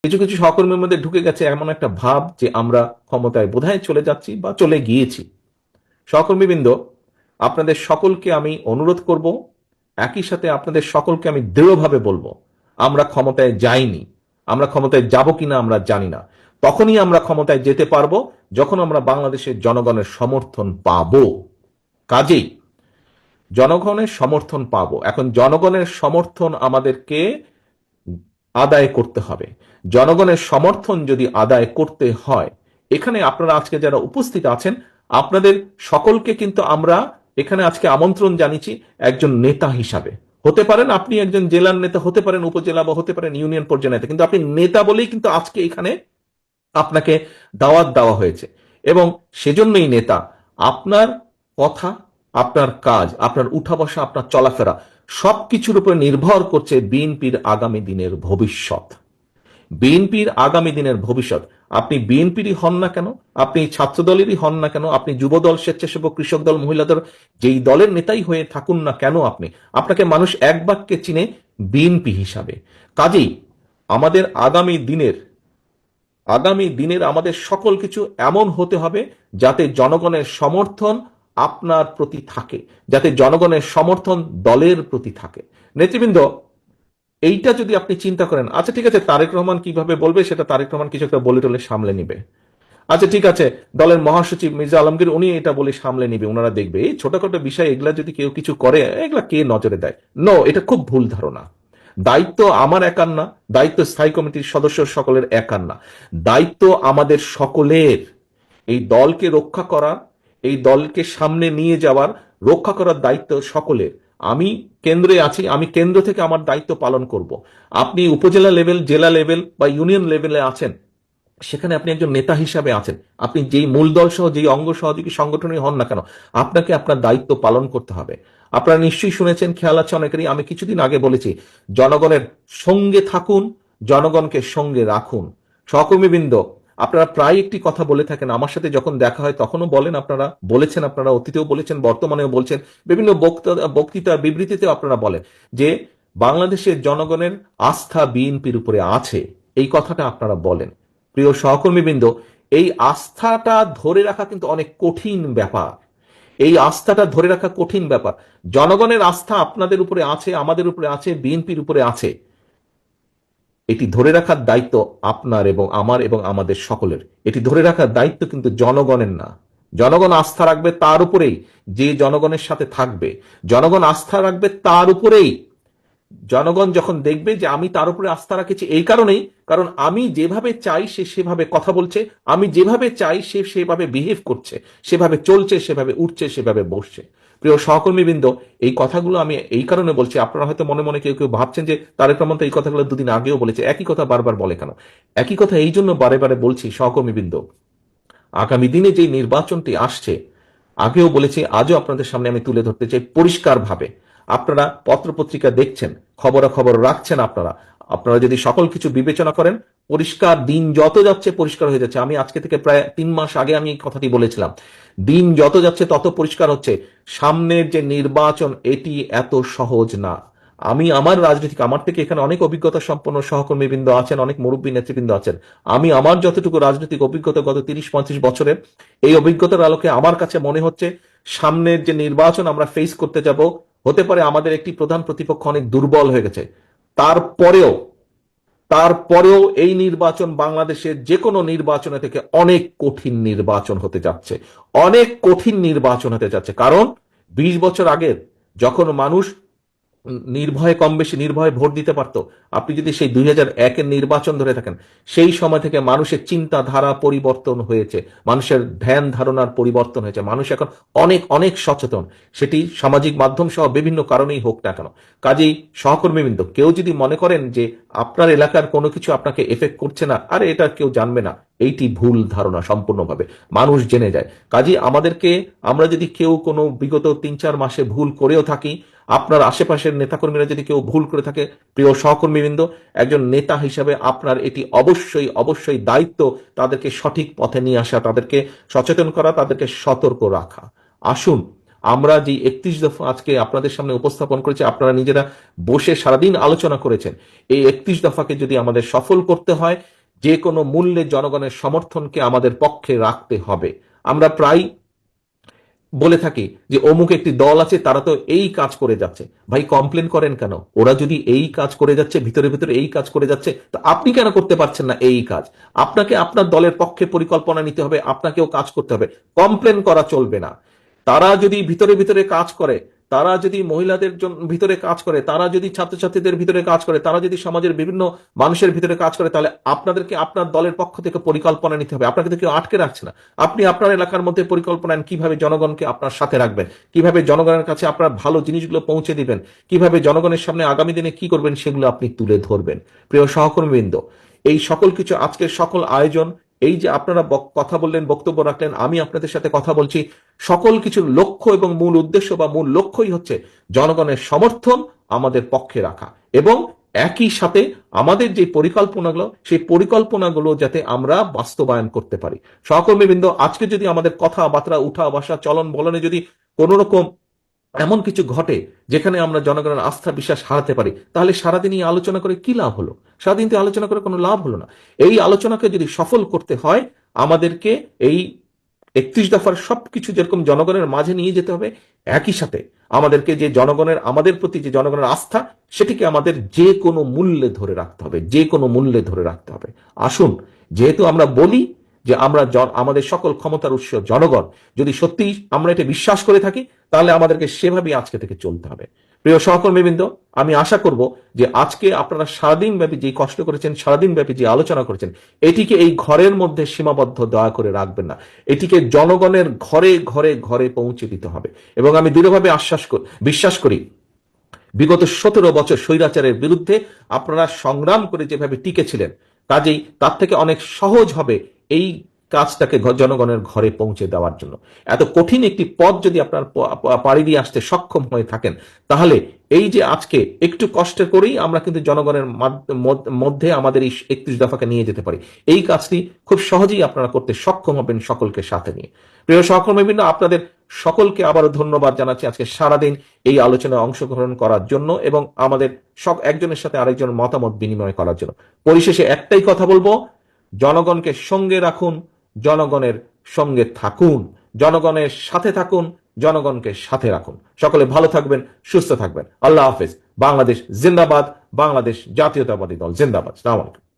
কিছু কিছু সহকর্মীর মধ্যে ঢুকে গেছে এমন একটা ভাব যে আমরা ক্ষমতায় বোধহয় চলে যাচ্ছি বা চলে গিয়েছি। সহকর্মীবৃন্দ, আপনাদের সকলকে আমি অনুরোধ করব, একই সাথে আপনাদের সকলকে আমি দৃঢ়ভাবে বলবো, আমরা ক্ষমতায় যাইনি। আমরা ক্ষমতায় যাব কিনা আমরা জানি না। তখনই আমরা ক্ষমতায় যেতে পারবো যখন আমরা বাংলাদেশের জনগণের সমর্থন পাবো। কাজেই জনগণের সমর্থন পাবো। এখন জনগণের সমর্থন আমাদেরকে আদায় করতে হবে। জনগণের সমর্থন যদি আদায় করতে হয়, এখানে আপনারা আজকে যারা উপস্থিত আছেন আপনাদের সকলকে কিন্তু আমরা এখানে আজকে আমন্ত্রণ জানিয়েছি একজন নেতা হিসাবে। হতে পারেন আপনি একজন জেলার নেতা, হতে পারেন উপজেলা বা হতে পারেন ইউনিয়ন পর্যায়ে নেতা, কিন্তু আপনি নেতা বলেই কিন্তু আজকে এখানে আপনাকে দাওয়াত দেওয়া হয়েছে। এবং সেজন্যই নেতা, আপনার কথা, আপনার কাজ, আপনার উঠা বসা, আপনার চলাফেরা সবকিছুর উপর নির্ভর করছে বিএনপির আগামী দিনের ভবিষ্যৎ। বিএনপির আগামী দিনের ভবিষ্যৎ। আপনি বিএনপিরই হন না কেন, আপনি ছাত্র দলেরই হন না কেন, আপনি যুব দল, স্বেচ্ছাসেবক, কৃষক দল, মহিলা দল, যেই দলের নেতাই হয়ে থাকুন না কেন, আপনাকে মানুষ এক বাক্যে চিনে বিএনপি হিসাবে। কাজেই আমাদের আগামী দিনের আমাদের সকল কিছু এমন হতে হবে যাতে জনগণের সমর্থন আপনার প্রতি থাকে, যাতে জনগণের সমর্থন দলের প্রতি থাকে। নেতৃবৃন্দ, এইটা যদি আপনি চিন্তা করেন, আচ্ছা ঠিক আছে তারেক রহমান কিভাবে বলবে সেটা তারেক রহমান কিছু একটা বলে টলে সামলে নিবে। আচ্ছা ঠিক আছে, দলের মহাসচিব মির্জা আলমগীর উনি এটা বলে সামলে নিবে, ওনারা দেখবে। এই ছোটখাটো বিষয় এগুলা যদি কেউ কিছু করে, এগুলা কে নজরে দেয়? নো, এটা খুব ভুল ধারণা। দায়িত্ব আমার একার না, দায়িত্ব স্থায়ী কমিটির সদস্য সকলের একার না, দায়িত্ব আমাদের সকলের। এই দলকে রক্ষা করা, এই দলকে সামনে নিয়ে যাওয়ার, রক্ষা করার দায়িত্ব সকলের। আমি কেন্দ্রে আছি, আমি কেন্দ্র থেকে আমার দায়িত্ব পালন করব। আপনি উপজেলা লেভেল, জেলা লেভেল বা ইউনিয়ন লেভেলে আছেন, সেখানে আপনি একজন নেতা হিসাবে আছেন। আপনি যেই মূল দল সহ যেই অঙ্গ সহযোগী সংগঠনই হন না কেন, আপনাকে আপনার দায়িত্ব পালন করতে হবে। আপনারা নিশ্চয়ই শুনেছেন, খেয়াল আছে অনেকেরই, আমি কিছুদিন আগে বলেছি, জনগণের সঙ্গে থাকুন, জনগণকে সঙ্গে রাখুন। সহকর্মীবৃন্দ, আপনারা প্রায় একটি কথা বলে থাকেন, আমার সাথে যখন দেখা হয় তখনও বলেন, আপনারা বলেছেন, আপনারা অতীতেও বলেছেন, বর্তমানেও বলছেন, বিভিন্ন বক্তৃতা বিবৃতিতেও আপনারা বলেন যে বাংলাদেশের জনগণের আস্থা বিএনপির উপরে আছে। এই কথাটা আপনারা বলেন। প্রিয় সহকর্মীবৃন্দ, এই আস্থাটা ধরে রাখা কিন্তু অনেক কঠিন ব্যাপার। এই আস্থাটা ধরে রাখা কঠিন ব্যাপার। জনগণের আস্থা আপনাদের উপরে আছে, আমাদের উপরে আছে, বিএনপির উপরে আছে। এটি ধরে রাখার দায়িত্ব আপনার এবং আমার এবং আমাদের সকলের। এটি ধরে রাখার দায়িত্ব কিন্তু জনগণের না। জনগণ আস্থা রাখবে তার উপরেই যে জনগণের সাথে থাকবে। জনগণ আস্থা রাখবে তার উপরেই জনগণ যখন দেখবে যে আমি তার উপরে আস্থা রাখেছি, এই কারণেই, কারণ আমি যেভাবে চাই সে সেভাবে কথা বলছে, আমি যেভাবে চাই সে সেভাবে বিহেভ করছে, সেভাবে চলছে, সেভাবে উঠছে, সেভাবে বসছে। প্রিয় সহকর্মীবৃন্দ, এই কথাগুলো আমি এই কারণে বলছি, আপনারা হয়তো মনে মনে কেউ কেউ ভাবছেন যে তারেক রহমান তো এই কথাগুলো দুদিন আগেও বলেছে, একই কথা বারবার বলে কেন? একই কথা এই জন্য বারে বারে বলছি সহকর্মীবৃন্দ, আগামী দিনে যে নির্বাচনটি আসছে, আগেও বলেছি, আজও আপনাদের সামনে আমি তুলে ধরতে চাই পরিষ্কারভাবে। আপনারা পত্রপত্রিকা দেখছেন, খবরাখবর রাখছেন, আপনারা আপনারা যদি সকল কিছু বিবেচনা করেন, পরিষ্কার, দিন যত যাচ্ছে পরিষ্কার হয়ে যাচ্ছে। আমি আজকে থেকে প্রায় 3 মাস আগে আমি এই কথাটি বলেছিলাম, দিন যত যাচ্ছে তত পরিষ্কার হচ্ছে সামনের যে নির্বাচন, এটি এত সহজ না। আমি আমার রাজনীতিক, আমার থেকে এখানে অনেক অভিজ্ঞতা সম্পন্ন সহকর্মীবৃন্দ আছেন, অনেক মুরব্বী নেতৃবৃন্দ আছেন। আমি আমার যতটুকু রাজনৈতিক অভিজ্ঞতা গত 30-35 বছরের, এই অভিজ্ঞতার আলোকে আমার কাছে মনে হচ্ছে সামনের যে নির্বাচন আমরা ফেস করতে যাব, হতে পারে আমাদের একটি প্রধান প্রতিপক্ষ অনেক দুর্বল হয়ে গেছে। তারপরেও তারপরেও এই নির্বাচন বাংলাদেশের যে কোনো নির্বাচনে থেকে অনেক কঠিন নির্বাচন হতে যাচ্ছে, অনেক কঠিন নির্বাচন হতে যাচ্ছে। কারণ 20 বছর আগের যখন মানুষ নির্ভয়ে, কম বেশি নির্ভয়ে ভোট দিতে পারত, আপনি যদি সেই 2001-এর নির্বাচন ধরে থাকেন, সেই সময় থেকে মানুষের চিন্তাধারা পরিবর্তন হয়েছে, মানুষের ধ্যান ধারণার পরিবর্তন হয়েছে, মানুষ এখন অনেক অনেক সচেতন, সেটি সামাজিক মাধ্যম সহ বিভিন্ন কারণেই হোক না কেন। কাজেই সহকর্মীবৃন্দ, কেউ যদি মনে করেন যে আপনার এলাকার কোনো কিছু আপনাকে এফেক্ট করছে না, আরে এটা কেউ জানবে না, এইটি ভুল ধারণা সম্পূর্ণভাবে, মানুষ জেনে যায়। কাজেই আমরা যদি কেউ কোনো বিগত 3-4 মাসে ভুল করেও থাকি, আপনার আশেপাশের নেতাকর্মীরা যদি কেউ ভুল করে থাকে, প্রিয় সহকর্মীবৃন্দ, একজন নেতা হিসাবে আপনার এটি অবশ্যই অবশ্যই দায়িত্ব তাদেরকে সঠিক পথে নিয়ে আসা, তাদেরকে সচেতন করা, তাদেরকে সতর্ক রাখা। আসুন আমরা যে 31 দফা আজকে আপনাদের সামনে উপস্থাপন করেছি, আপনারা নিজেরা বসে সারাদিন আলোচনা করেছেন, এই 31 দফাকে যদি আমাদের সফল করতে হয়, যে কোনো মূল্যে জনগণের সমর্থনকে আমাদের পক্ষে রাখতে হবে। আমরা প্রায় বলে থাকি যে অমুক একটি দল আছে, তারা তো এই কাজ করে যাচ্ছে। ভাই, কমপ্লেন করেন কেন? ওরা যদি এই কাজ করে যাচ্ছে, ভিতরে ভিতরে এই কাজ করে যাচ্ছে, তো আপনি কেন করতে পারছেন না এই কাজ? আপনাকে আপনার দলের পক্ষে পরিকল্পনা নিতে হবে, আপনাকেও কাজ করতে হবে। কমপ্লেন করা চলবে না। তারা যদি ভিতরে ভিতরে কাজ করে, তারা যদি মহিলাদের ভিতরে কাজ করে, তারা যদি ছাত্রছাত্রীদের ভিতরে কাজ করে, তারা যদি সমাজের বিভিন্ন মানুষের ভিতরে কাজ করে, তাহলে আপনাদেরকে আপনার দলের পক্ষ থেকে পরিকল্পনা নিতে হবে। আপনাকে তো কেউ আটকে রাখছে না। আপনি আপনার এলাকার মধ্যে পরিকল্পনা নেন, কিভাবে জনগণকে আপনার সাথে রাখবেন, কিভাবে জনগণের কাছে আপনার ভালো জিনিসগুলো পৌঁছে দিবেন, কিভাবে জনগণের সামনে আগামী দিনে কি করবেন সেগুলো আপনি তুলে ধরবেন। প্রিয় সহকর্মীবৃন্দ, এই সকল কিছু, আজকের সকল আয়োজন, এই যে আপনারা কথা বললেন, বক্তব্য রাখলেন, আমি আপনাদের সাথে কথা বলছি, সকল কিছুর লক্ষ্য এবং মূল উদ্দেশ্য বা মূল লক্ষ্যই হচ্ছে জনগণের সমর্থন আমাদের পক্ষে রাখা, এবং একই সাথে আমাদের যে পরিকল্পনাগুলো, সেই পরিকল্পনাগুলো যাতে আমরা বাস্তবায়ন করতে পারি। সহকর্মীবৃন্দ, আজকে যদি আমাদের কথাবার্তা, উঠা বসা, চলন বলনে যদি কোনো রকম এমন কিছু ঘটে যেখানে আমরা জনগণের আস্থা বিশ্বাস হারাতে পারি, তাহলে সারাদিন এই আলোচনা করে কি লাভ হলো? সারাদিন তো আলোচনা করে কোনো লাভ হলো না। এই আলোচনাকে যদি সফল করতে হয়, আমাদেরকে এই 31 দফার সবকিছু যেরকম জনগণের মাঝে নিয়ে যেতে হবে, একই সাথে আমাদেরকে যে জনগণের, আমাদের প্রতি যে জনগণের আস্থা, সেটিকে আমাদের যে কোনো মূল্যে ধরে রাখতে হবে, যে কোনো মূল্যে ধরে রাখতে হবে। আসুন, যেহেতু আমরা বলি যে আমরা আমাদের সকল ক্ষমতার উৎস জনগণ, যদি সত্যি আমরা এটা বিশ্বাস করে থাকি, তাহলে আমাদেরকে সেভাবেই আজকে থেকে চলতে হবে। প্রিয় সহকর্মীবৃন্দ, আমি আশা করব যে আজকে আপনারা সারাদিন ব্যাপী যে কষ্ট করেছেন, সারাদিন ব্যাপী যে আলোচনা করেছেন, এটিকে এই ঘরের মধ্যে সীমাবদ্ধ দয়া করে রাখবেন না। এটিকে জনগণের ঘরে ঘরে ঘরে পৌঁছে দিতে হবে। এবং আমি দৃঢ়ভাবে বিশ্বাস করি, বিগত 17 বছর স্বৈরাচারের বিরুদ্ধে আপনারা সংগ্রাম করে যেভাবে টিকেছিলেন, কাজেই তার থেকে অনেক সহজ হবে এই কাজটাকে জনগণের ঘরে পৌঁছে দেওয়ার জন্য। এত কঠিন একটি পথ যদি আপনার পাড়ি দিয়ে আসতে সক্ষম হয়ে থাকেন, তাহলে এই যে আজকে একটু কষ্ট করেই আমরা কিন্তু জনগণের মধ্যে আমাদের এই 31 দফাকে নিয়ে যেতে পারি। এই কাজটি খুব সহজেই আপনারা করতে সক্ষম হবেন, সকলকে সাথে নিয়ে। প্রিয় সহকর্মীবৃন্দ, আপনাদের সকলকে আবারও ধন্যবাদ জানাচ্ছি আজকে সারাদিন এই আলোচনায় অংশগ্রহণ করার জন্য, এবং আমাদের সব একজনের সাথে আরেকজন মতামত বিনিময় করার জন্য। পরিশেষে একটাই কথা বলবো, জনগণকে সঙ্গে রাখুন, জনগণের সঙ্গে থাকুন, জনগণের সাথে থাকুন, জনগণকে সাথে রাখুন। সকলে ভালো থাকবেন, সুস্থ থাকবেন। আল্লাহ হাফেজ। বাংলাদেশ জিন্দাবাদ। বাংলাদেশ জাতীয়তাবাদী দল জিন্দাবাদ। আসসালামু আলাইকুম।